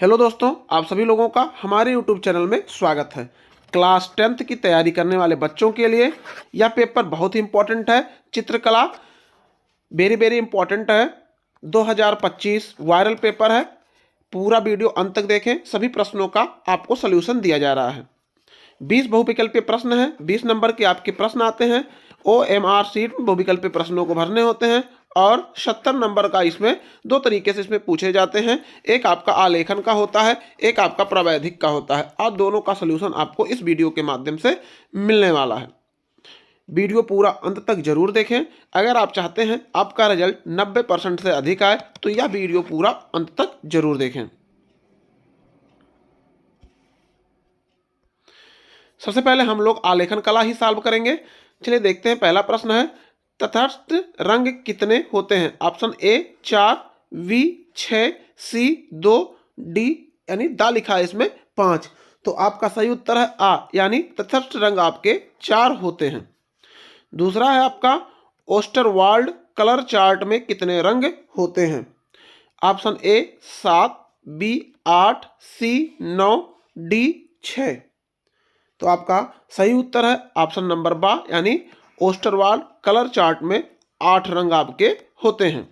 Hello दोस्तों, आप सभी लोगों का हमारे यूट्यूब चैनल में स्वागत है। क्लास 10th की तैयारी करने वाले बच्चों के लिए यह पेपर बहुत ही इंपॉर्टेंट है। चित्रकला वेरी वेरी इंपॉर्टेंट है। 2025 वायरल पेपर है। पूरा वीडियो अंत तक देखें। सभी प्रश्नों का आपको सल्यूशन दिया जा रहा है। 20 बहुविकल्पीय प्रश्न हैं। 20 नंबर के आपके प्रश्न आते हैं। OMR शीट में बहुविकल्पीय प्रश्नों को भरने होते हैं और 70 नंबर का इसमें दो तरीके से इसमें पूछे जाते हैं। एक आपका आलेखन का होता है, एक आपका प्रावैधिक का होता है। और दोनों का सलूशन आपको इस वीडियो के माध्यम से मिलने वाला है। वीडियो पूरा अंत तक जरूर देखें। अगर आप चाहते हैं आपका रिजल्ट 90% से अधिक आए तो यह वीडियो पूरा अंत तक जरूर देखें। सबसे पहले हम लोग आलेखन कला ही सॉल्व करेंगे। चलिए देखते हैं। पहला प्रश्न है, तटस्थ रंग कितने होते हैं? Option A 4, B 6, C 2, D यानी दा लिखा है इसमें 5। तो आपका सही उत्तर है आ, यानी तटस्थ रंग आपके 4 होते हैं। दूसरा है आपका, ओस्टरवाल्ड कलर चार्ट में कितने रंग होते हैं? Option A 7, B 8, C 9, D 6। तो आपका सही उत्तर है ऑप्शन नंबर बा, यानी ओस्टरवाल्ड कलर चार्ट में 8 रंग आपके होते हैं।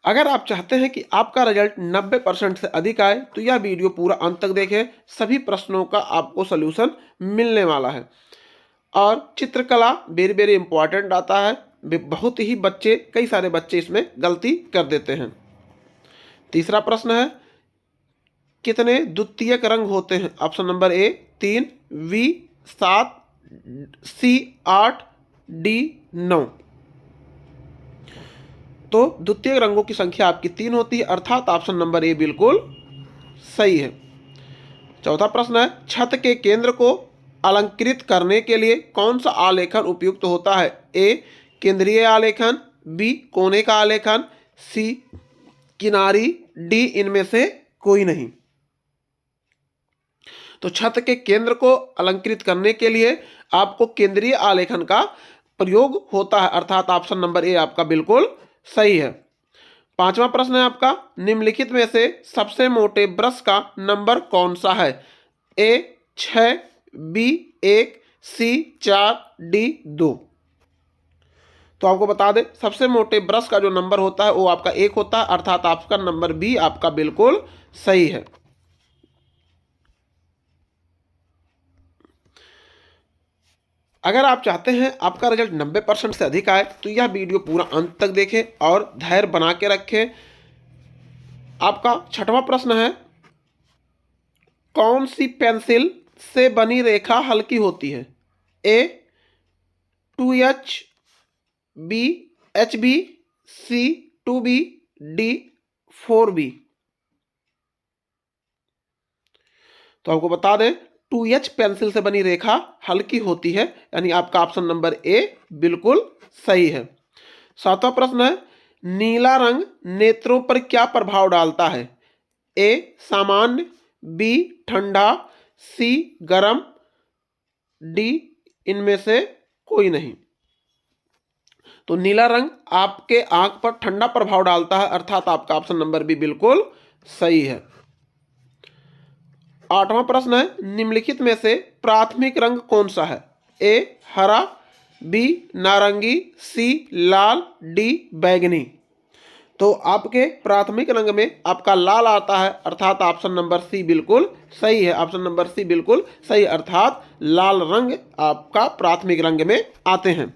अगर आप चाहते हैं कि आपका रिजल्ट 90% से अधिक आए तो यह वीडियो पूरा अंत तक देखें। सभी प्रश्नों का आपको सलूशन मिलने वाला है। और चित्रकला वेरी वेरी इंपॉर्टेंट आता है। बहुत ही बच्चे, कई सारे बच्चे इसमें गलती कर देते हैं। तीसरा प्रश्न है, कितने द्वितीयक रंग होते हैं? Option number A 3, B 7, C 8, D 9। तो द्वितीय रंगों की संख्या आपकी 3 होती है, अर्थात ऑप्शन नंबर ए बिल्कुल सही है। चौथा प्रश्न है, छत के केंद्र को अलंकृत करने के लिए कौन सा आलेखन उपयुक्त होता है? ए केंद्रीय आलेखन, बी कोने का आलेखन, सी किनारी, डी इनमें से कोई नहीं। तो छत के केंद्र को अलंकृत करने के लिए आपको केंद्रीय आलेखन का प्रयोग होता है, अर्थात ऑप्शन नंबर ए आपका बिल्कुल सही है। पांचवा प्रश्न है आपका, निम्नलिखित में से सबसे मोटे ब्रश का नंबर कौन सा है? ए 6, बी 1, सी 4, डी 2। तो आपको बता दें, सबसे मोटे ब्रश का जो नंबर होता है वो आपका 1 होता है, अर्थात आपका नंबर बी आपका बिल्कुल सही है। अगर आप चाहते हैं आपका रिजल्ट 90% से अधिक आए तो यह वीडियो पूरा अंत तक देखें और धैर्य बना के रखें। आपका छठवां प्रश्न है, कौन सी पेंसिल से बनी रेखा हल्की होती है? ए 2H, बी HB, सी 2B, डी 4B। तो आपको बता दें, 2H पेंसिल से बनी रेखा हल्की होती है, यानी आपका ऑप्शन नंबर ए बिल्कुल सही है। सातवां प्रश्न है, नीला रंग नेत्रों पर क्या प्रभाव डालता है? ए सामान्य, बी ठंडा, सी गर्म, डी इनमें से कोई नहीं। तो नीला रंग आपके आंख पर ठंडा प्रभाव डालता है, अर्थात आपका ऑप्शन नंबर बी बिल्कुल सही है। आठवां प्रश्न है, निम्नलिखित में से प्राथमिक रंग कौन सा है? ए हरा, बी नारंगी, सी लाल, डी बैगनी। तो आपके प्राथमिक रंग में आपका लाल आता है, अर्थात ऑप्शन नंबर सी बिल्कुल सही है। ऑप्शन नंबर सी बिल्कुल सही, अर्थात लाल रंग आपका प्राथमिक रंग में आते हैं।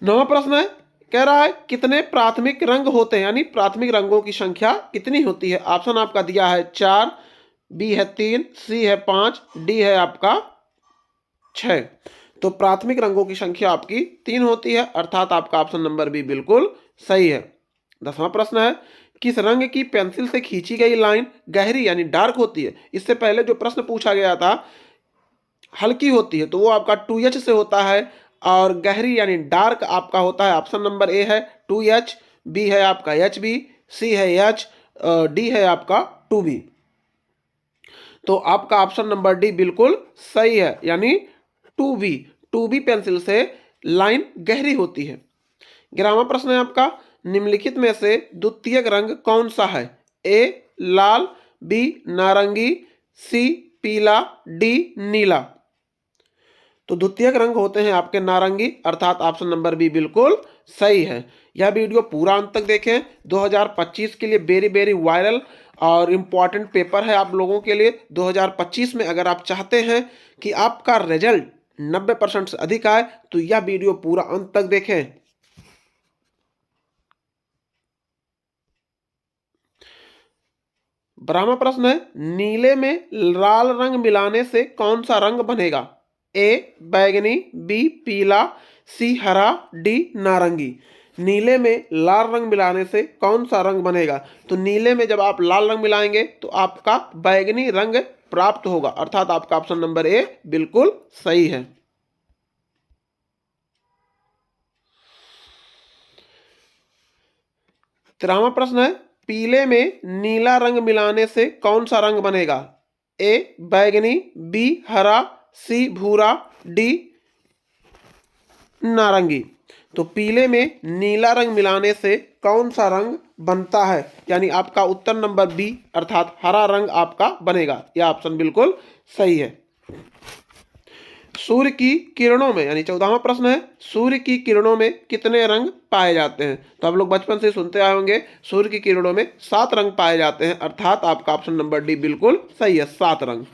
नौवां प्रश्न है, कह रहा है कितने प्राथमिक रंग होते हैं, यानी प्राथमिक रंगों की संख्या कितनी होती है? ऑप्शन आपका दिया है 4, बी है 3, सी है 5, डी है आपका 6। तो प्राथमिक रंगों की संख्या आपकी 3 होती है, अर्थात आपका ऑप्शन नंबर बी बिल्कुल सही है। 10वां प्रश्न है, किस रंग की पेंसिल से खींची गई लाइन गहरी यानी डार्क होती है? इससे पहले जो प्रश्न पूछा गया था हल्की होती है, तो वो आपका 2H से होता है, और गहरी यानी डार्क आपका होता है, ऑप्शन नंबर ए है 2H, बी है आपका HB, सी है H, डी है आपका 2B। तो आपका ऑप्शन नंबर डी बिल्कुल सही है, यानी 2B पेंसिल से लाइन गहरी होती है। 11वां प्रश्न है आपका, निम्नलिखित में से द्वितीयक रंग कौन सा है? ए लाल, बी नारंगी, सी पीला, डी नीला। तो द्वितीयक रंग होते हैं आपके नारंगी, अर्थात ऑप्शन नंबर बी बिल्कुल सही है। यह वीडियो पूरा अंत तक देखें। 2025 के लिए वेरी वेरी वायरल और इम्पॉर्टेंट पेपर है आप लोगों के लिए। 2025 में अगर आप चाहते हैं कि आपका रिजल्ट 90% से अधिक आए तो यह वीडियो पूरा अंत तक देखें। ब्रह्म प्रश्न है, नीले में लाल रंग मिलाने से कौन सा रंग बनेगा? ए बैगनी, बी पीला, सी हरा, डी नारंगी। नीले में लाल रंग मिलाने से कौन सा रंग बनेगा? तो नीले में जब आप लाल रंग मिलाएंगे तो आपका बैगनी रंग प्राप्त होगा, अर्थात आपका ऑप्शन नंबर ए बिल्कुल सही है। तेरहवां प्रश्न है, पीले में नीला रंग मिलाने से कौन सा रंग बनेगा? ए बैगनी, बी हरा, सी भूरा, डी नारंगी। तो पीले में नीला रंग मिलाने से कौन सा रंग बनता है? यानी आपका उत्तर नंबर बी अर्थात हरा रंग आपका बनेगा। यह ऑप्शन बिल्कुल सही है। सूर्य की किरणों में, यानी 14वां प्रश्न है, सूर्य की किरणों में कितने रंग पाए जाते हैं? तो आप लोग बचपन से सुनते आए होंगे, सूर्य की किरणों में 7 रंग पाए जाते हैं, अर्थात आपका ऑप्शन नंबर डी बिल्कुल सही है, 7 रंग।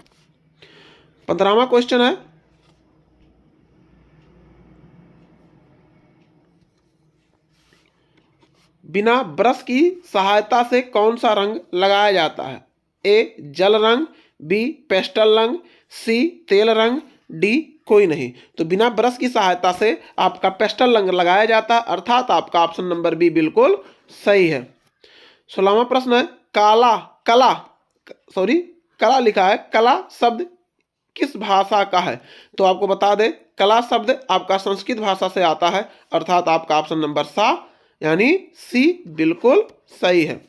15वां क्वेश्चन है, बिना ब्रश की सहायता से कौन सा रंग लगाया जाता है? ए जल रंग, बी पेस्टल रंग, सी तेल रंग, डी कोई नहीं। तो बिना ब्रश की सहायता से आपका पेस्टल रंग लगाया जाता है, अर्थात आपका ऑप्शन नंबर बी बिल्कुल सही है। 16वां प्रश्न है, कला लिखा है, कला शब्द किस भाषा का है? तो आपको बता दें, कला शब्द आपका संस्कृत भाषा से आता है, अर्थात आपका ऑप्शन नंबर सा यानी सी बिल्कुल सही है।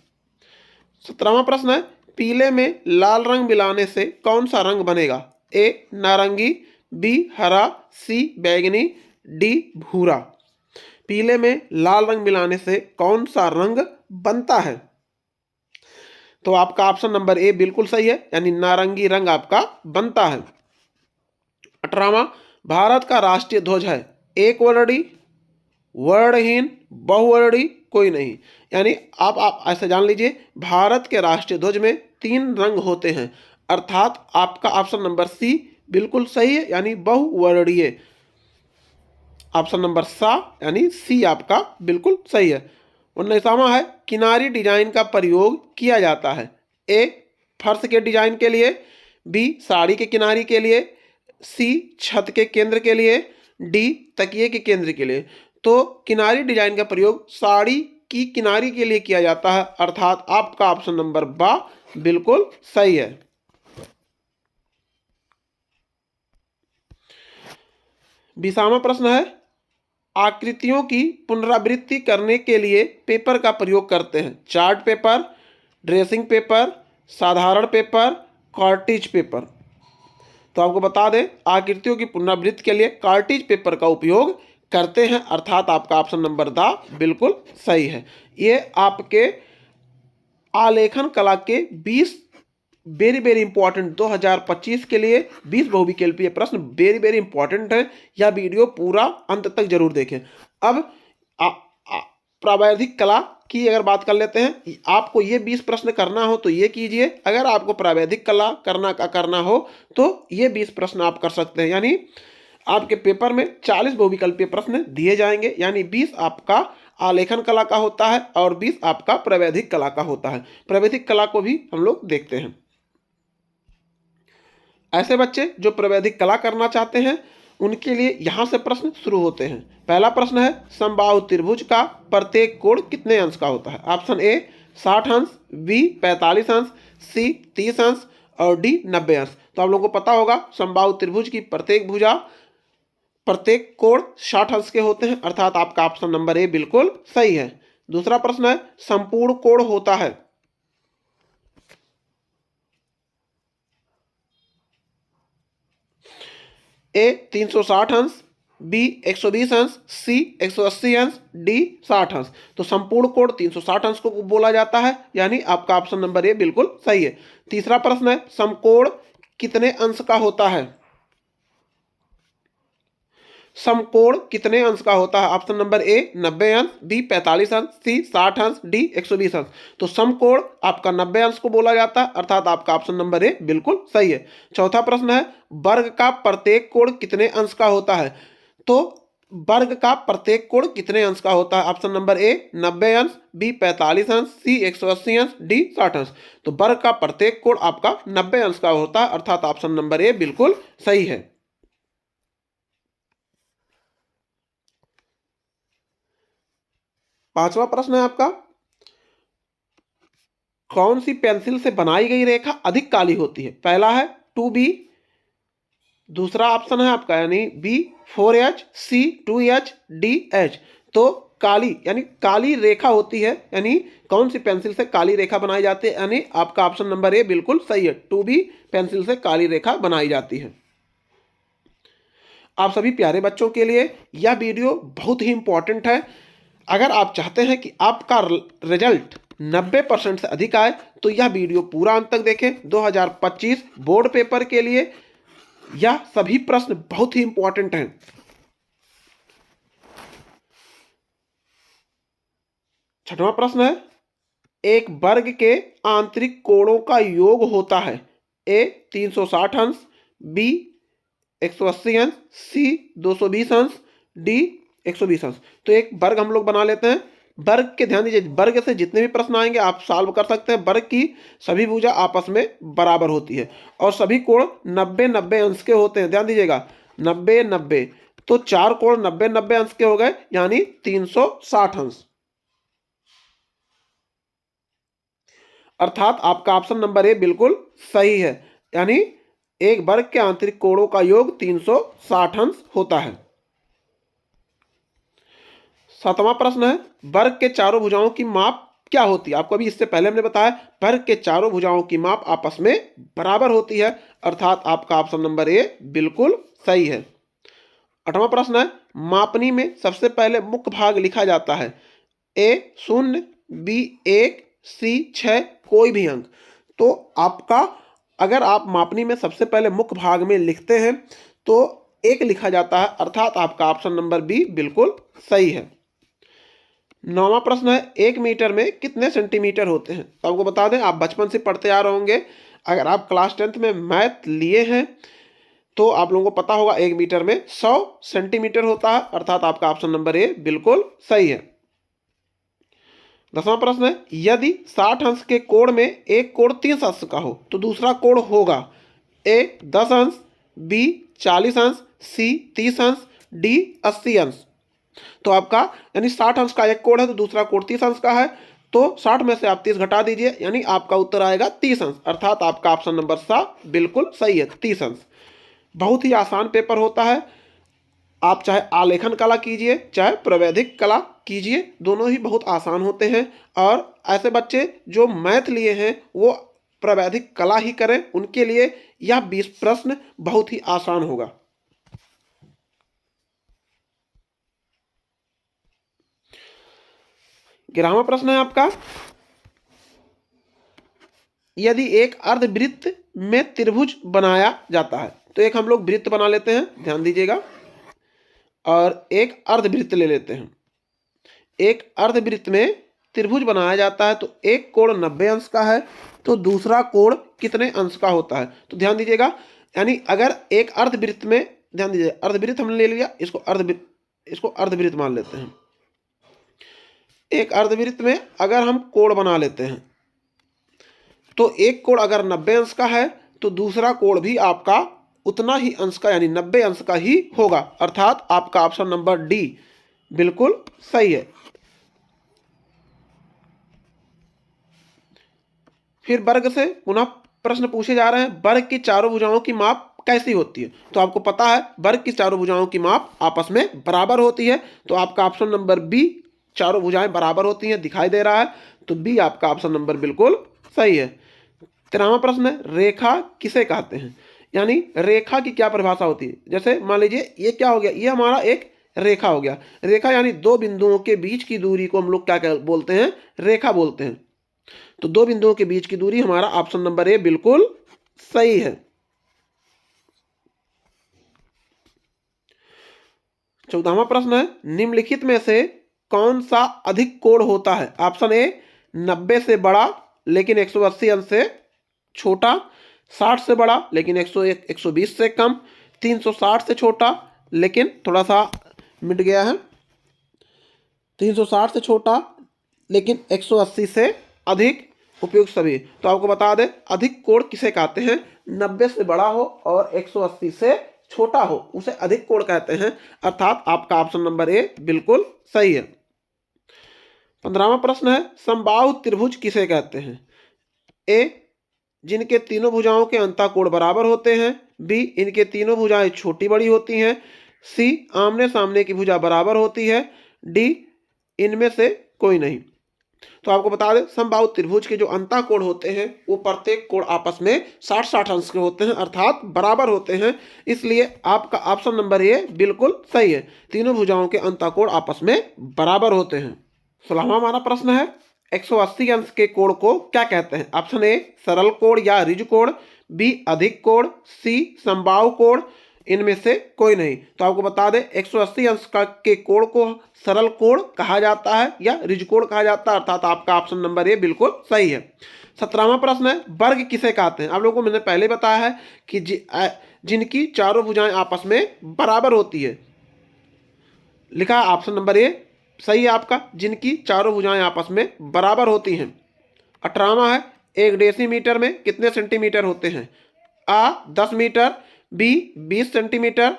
17वां प्रश्न है, पीले में लाल रंग मिलाने से कौन सा रंग बनेगा? ए नारंगी, बी हरा, सी बैगनी, डी भूरा। पीले में लाल रंग मिलाने से कौन सा रंग बनता है? तो आपका ऑप्शन नंबर ए बिल्कुल सही है, यानी नारंगी रंग आपका बनता है। 18वां, भारत का राष्ट्रीय ध्वज है एक वर्णी, वर्णहीन, बहुवर्णी, कोई नहीं। यानी आप ऐसे जान लीजिए, भारत के राष्ट्रीय ध्वज में 3 रंग होते हैं, अर्थात आपका ऑप्शन नंबर सी बिल्कुल सही है, यानी बहुवर्णीय। ऑप्शन नंबर सा यानी सी आपका बिल्कुल सही है। 19वां है, किनारी डिजाइन का प्रयोग किया जाता है। ए फर्श के डिजाइन के लिए, बी साड़ी के किनारी के लिए, सी छत के केंद्र के लिए, डी तकिए के केंद्र के लिए। तो किनारी डिजाइन का प्रयोग साड़ी की किनारी के लिए किया जाता है, अर्थात आपका ऑप्शन नंबर बा बिल्कुल सही है। 20वां प्रश्न है, आकृतियों की पुनरावृत्ति करने के लिए पेपर का प्रयोग करते हैं। चार्ट पेपर, ड्रेसिंग पेपर, साधारण पेपर, कार्टिज पेपर। तो आपको बता दें, आकृतियों की पुनरावृत्ति के लिए कार्टिज पेपर का उपयोग करते हैं, अर्थात आपका ऑप्शन नंबर दा बिल्कुल सही है। ये आपके आलेखन कला के 20 वेरी वेरी इंपॉर्टेंट 2025 के लिए 20 बहुविकल्पीय प्रश्न वेरी वेरी इंपॉर्टेंट है। यह वीडियो पूरा अंत तक जरूर देखें। अब प्रावैधिक कला की अगर बात कर लेते हैं, आपको ये 20 प्रश्न करना हो तो ये कीजिए, अगर आपको प्रावैधिक कला करना हो तो ये 20 प्रश्न आप कर सकते हैं। यानी आपके पेपर में 40 बहुविकल्पीय प्रश्न दिए जाएंगे, यानी 20 आपका आलेखन कला का होता है और 20 आपका प्रावैधिक कला का होता है। प्रावैधिक कला को भी हम लोग देखते हैं। ऐसे बच्चे जो प्रावैधिक कला करना चाहते हैं उनके लिए यहाँ से प्रश्न शुरू होते हैं। पहला प्रश्न है, समबाहु त्रिभुज का प्रत्येक कोण कितने अंश का होता है? ऑप्शन ए 60 अंश, बी 45 अंश, सी 30 अंश और डी 90 अंश। तो आप लोगों को पता होगा, समबाहु त्रिभुज की प्रत्येक कोण 60 अंश के होते हैं, अर्थात आपका ऑप्शन नंबर ए बिल्कुल सही है। दूसरा प्रश्न है, संपूर्ण कोण होता है। ए 360 अंश, बी 120 अंश, सी 180 अंश, डी 60 अंश। तो संपूर्ण कोण 360 अंश को बोला जाता है, यानी आपका ऑप्शन नंबर ए बिल्कुल सही है। तीसरा प्रश्न है, समकोण कितने अंश का होता है? समकोण कितने अंश का होता है? ऑप्शन नंबर ए 90 अंश, बी 45 अंश, सी 60 अंश, डी 120 अंश। तो समकोण आपका 90 अंश को बोला जाता है, अर्थात आपका ऑप्शन नंबर ए बिल्कुल सही है। चौथा प्रश्न है, वर्ग का प्रत्येक कोण कितने अंश का होता है? तो वर्ग का प्रत्येक कोण कितने अंश का होता है? ऑप्शन नंबर ए 90 अंश, बी 45 अंश, सी 180 अंश, डी 60 अंश। तो वर्ग का प्रत्येक कोण आपका 90 अंश का होता है, अर्थात ऑप्शन नंबर ए बिल्कुल सही है। पांचवा प्रश्न है आपका, कौन सी पेंसिल से बनाई गई रेखा अधिक काली होती है? पहला है 2B, दूसरा ऑप्शन है आपका यानी बी 4H, सी 2H, डी H। तो काली यानी काली रेखा होती है, यानी कौन सी पेंसिल से काली रेखा बनाई जाती है? यानी आपका ऑप्शन नंबर ए बिल्कुल सही है, 2B पेंसिल से काली रेखा बनाई जाती है। आप सभी प्यारे बच्चों के लिए यह वीडियो बहुत ही इंपॉर्टेंट है। अगर आप चाहते हैं कि आपका रिजल्ट 90% से अधिक आए तो यह वीडियो पूरा अंत तक देखें। 2025 बोर्ड पेपर के लिए यह सभी प्रश्न बहुत ही इंपॉर्टेंट हैं। छठवां प्रश्न है, एक वर्ग के आंतरिक कोणों का योग होता है? ए 360 अंश, बी 180 अंश, सी 220 अंश, डी 120 अंश। तो एक वर्ग हम लोग बना लेते हैं। वर्ग के ध्यान दीजिए, वर्ग से जितने भी प्रश्न आएंगे आप सॉल्व कर सकते हैं। वर्ग की सभी भुजा आपस में बराबर होती है और सभी कोण 90-90 अंश के होते हैं। ध्यान दीजिएगा, 90-90, तो चार कोण 90-90 अंश के हो गए, यानी 360 अंश। अर्थात आपका ऑप्शन नंबर ए बिल्कुल सही है, यानी एक वर्ग के आंतरिक कोणों का योग 360 अंश होता है। सातवां प्रश्न है, वर्ग के चारों भुजाओं की माप क्या होती है? आपको अभी इससे पहले हमने बताया वर्ग के चारों भुजाओं की माप आपस में बराबर होती है, अर्थात आपका ऑप्शन नंबर ए बिल्कुल सही है। आठवां प्रश्न है, मापनी में सबसे पहले मुख्य भाग लिखा जाता है? ए 0, बी 1, सी 6, कोई भी अंक। तो आपका अगर आप मापनी में सबसे पहले मुख्य भाग में लिखते हैं तो 1 लिखा जाता है, अर्थात आपका ऑप्शन नंबर बी बिल्कुल सही है। नौवां प्रश्न है, 1 मीटर में कितने सेंटीमीटर होते हैं? तो आपको बता दें, आप बचपन से पढ़ते आ रहे होंगे, अगर आप क्लास 10th में मैथ लिए हैं तो आप लोगों को पता होगा 1 मीटर में 100 सेंटीमीटर होता है, अर्थात आपका ऑप्शन नंबर ए बिल्कुल सही है। 10वां प्रश्न है, यदि 60 अंश के कोण में एक कोण 30 अंश का हो तो दूसरा कोण होगा? ए 10 अंश, बी 40 अंश, सी 30 अंश, डी 80 अंश। तो आपका यानी 60 अंश का एक कोण है तो दूसरा कोण 30 अंश का है, तो 60 में से आप 30 घटा दीजिए, यानी आपका उत्तर आएगा 30 अंश, अर्थात आपका ऑप्शन नंबर सा बिल्कुल सही है, 30 अंश। बहुत ही आसान पेपर होता है। आप चाहे आलेखन कला कीजिए चाहे प्रावैधिक कला कीजिए, दोनों ही बहुत आसान होते हैं। और ऐसे बच्चे जो मैथ लिए हैं वो प्रावैधिक कला ही करें, उनके लिए यह 20 प्रश्न बहुत ही आसान होगा। ग्यारहवां प्रश्न है आपका, यदि एक अर्धवृत्त में त्रिभुज बनाया जाता है? तो एक हम लोग वृत्त बना लेते हैं, ध्यान दीजिएगा, और एक अर्धवृत्त ले लेते हैं। एक अर्धवृत्त में त्रिभुज बनाया जाता है तो एक कोण 90 अंश का है, तो दूसरा कोण कितने अंश का होता है? तो ध्यान दीजिएगा, यानी अगर एक अर्धवृत्त में, ध्यान दीजिए, अर्धवृत्त हमने ले लिया, इसको अर्धवृत्त मान लेते हैं। एक अर्धवृत्त में अगर हम कोण बना लेते हैं तो एक कोण अगर 90 अंश का है तो दूसरा कोण भी आपका उतना ही अंश का यानी 90 अंश का ही होगा, अर्थात आपका ऑप्शन नंबर डी बिल्कुल सही है। फिर वर्ग से पुनः प्रश्न पूछे जा रहे हैं, वर्ग की चारों भुजाओं की माप कैसी होती है? तो आपको पता है वर्ग की चारों भुजाओं की माप आपस में बराबर होती है, तो आपका ऑप्शन नंबर बी, चारों भुजाएं बराबर होती हैं, दिखाई दे रहा है, तो बी आपका ऑप्शन नंबर बिल्कुल सही है। 13वां प्रश्न है, रेखा किसे कहते हैं? यानी रेखा की क्या परिभाषा होती है। जैसे मान लीजिए ये क्या हो गया, ये हमारा एक रेखा हो गया। रेखा यानी दो बिंदुओं के बीच की दूरी को हम लोग क्या बोलते हैं, रेखा बोलते हैं। तो दो बिंदुओं के बीच की दूरी, हमारा ऑप्शन नंबर ए बिल्कुल सही है। 14वां प्रश्न है, निम्नलिखित में से कौन सा अधिक कोण होता है। ऑप्शन ए 90 से बड़ा लेकिन 180 अंश से छोटा, 60 से बड़ा लेकिन 101 120 से कम, 360 से छोटा लेकिन थोड़ा सा मिट गया है, 360 से छोटा लेकिन 180 से अधिक, उपयुक्त सभी। तो आपको बता दें अधिक कोण किसे कहते हैं, 90 से बड़ा हो और 180 से छोटा हो उसे अधिक कोण कहते हैं, अर्थात आपका ऑप्शन नंबर ए बिल्कुल सही है। 15वां प्रश्न है, समबाहु त्रिभुज किसे कहते हैं। ए जिनके तीनों भुजाओं के अंतःकोण बराबर होते हैं, बी इनके तीनों भुजाएं छोटी बड़ी होती हैं, सी आमने सामने की भुजा बराबर होती है, डी इनमें से कोई नहीं। तो आपको बता दें समबाहु त्रिभुज के जो अंतःकोण होते हैं वो प्रत्येक कोण आपस में 60-60 अंश के होते हैं, अर्थात बराबर होते हैं, इसलिए आपका ऑप्शन नंबर ए बिल्कुल सही है। तीनों भुजाओं के अंतःकोण आपस में बराबर होते हैं। 16वां हमारा प्रश्न है, 180 अंश के कोण को क्या कहते हैं। ऑप्शन ए सरल कोण या ऋज कोण, बी अधिक कोण, सी समबाहु कोण, इनमें से कोई नहीं। तो आपको बता दें 180 अंश के कोण को सरल कोण कहा जाता है या ऋज कोण कहा जाता है, अर्थात आपका ऑप्शन नंबर ए बिल्कुल सही है। 17वां प्रश्न है, वर्ग किसे कहते हैं। आप लोगों को मैंने पहले बताया है कि जिनकी चारों भुजाएं आपस में बराबर होती है, लिखा है ऑप्शन नंबर ए सही है आपका, जिनकी चारों भुजाएं आपस में बराबर होती हैं। 18वां है, एक डेसीमीटर में कितने सेंटीमीटर होते हैं। आ 10 मीटर, बी 20 सेंटीमीटर,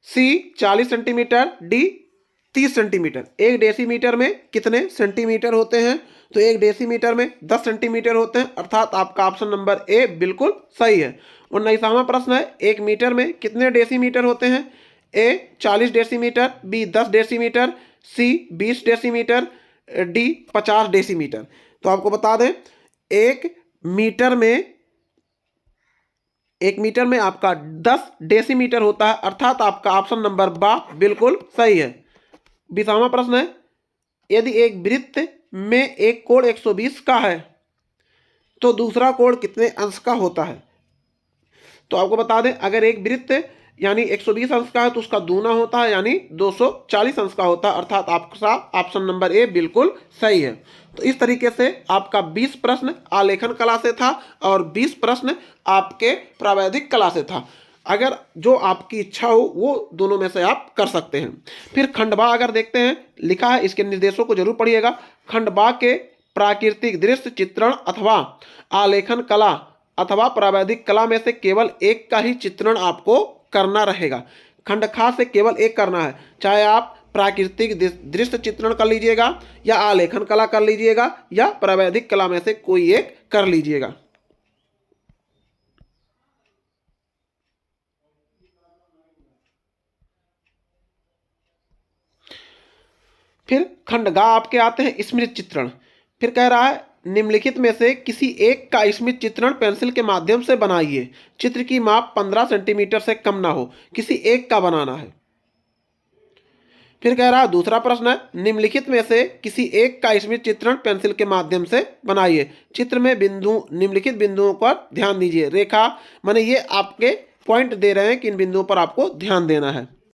सी 40 सेंटीमीटर, डी 30 सेंटीमीटर। एक डेसीमीटर में कितने सेंटीमीटर होते हैं, तो एक डेसीमीटर में 10 सेंटीमीटर होते हैं, अर्थात आपका ऑप्शन नंबर ए बिल्कुल सही है। 19वां प्रश्न है, एक मीटर में कितने डेसीमीटर होते हैं। ए 40 डेसीमीटर, बी 10 डेसीमीटर, सी 20 डेसीमीटर, डी 50 डेसीमीटर। तो आपको बता दें एक मीटर में आपका 10 डेसीमीटर होता है, अर्थात आपका ऑप्शन नंबर बा बिल्कुल सही है। 20वां प्रश्न है, यदि एक वृत्त में एक कोण 120 का है तो दूसरा कोण कितने अंश का होता है। तो आपको बता दें अगर एक वृत्त यानी 120 अंश का है तो उसका दूना होता है यानी 240 अंश का होता है, अर्थात आपका ऑप्शन नंबर ए बिल्कुल सही है। तो इस तरीके से आपका 20 प्रश्न आलेखन कला से था और 20 प्रश्न आपके प्रावैधिक कला से था। अगर जो आपकी इच्छा हो वो दोनों में से आप कर सकते हैं। फिर खंड बा अगर देखते हैं, लिखा है इसके निर्देशों को जरूर पढ़िएगा। खंड बा के प्राकृतिक दृश्य चित्रण अथवा आलेखन कला अथवा प्रावैधिक कला में से केवल एक का ही चित्रण आपको करना रहेगा। खंड खा से केवल एक करना है, चाहे आप प्राकृतिक दृश्य चित्रण कर लीजिएगा या आलेखन कला कर लीजिएगा या प्रावैधिक कला में से कोई एक कर लीजिएगा। फिर खंड गा आपके आते हैं स्मृत चित्रण। फिर कह रहा है निम्नलिखित में से किसी एक का स्मृत चित्रण पेंसिल के माध्यम से बनाइए। चित्र की माप 15 सेंटीमीटर से कम ना हो, किसी एक का बनाना है। फिर कह रहा है दूसरा प्रश्न है, निम्नलिखित में से किसी एक का स्मृत चित्रण पेंसिल के माध्यम से बनाइए। चित्र में निम्नलिखित बिंदुओं पर ध्यान दीजिए। रेखा माने ये आपके पॉइंट दे रहे हैं कि इन बिंदुओं पर आपको ध्यान देना है।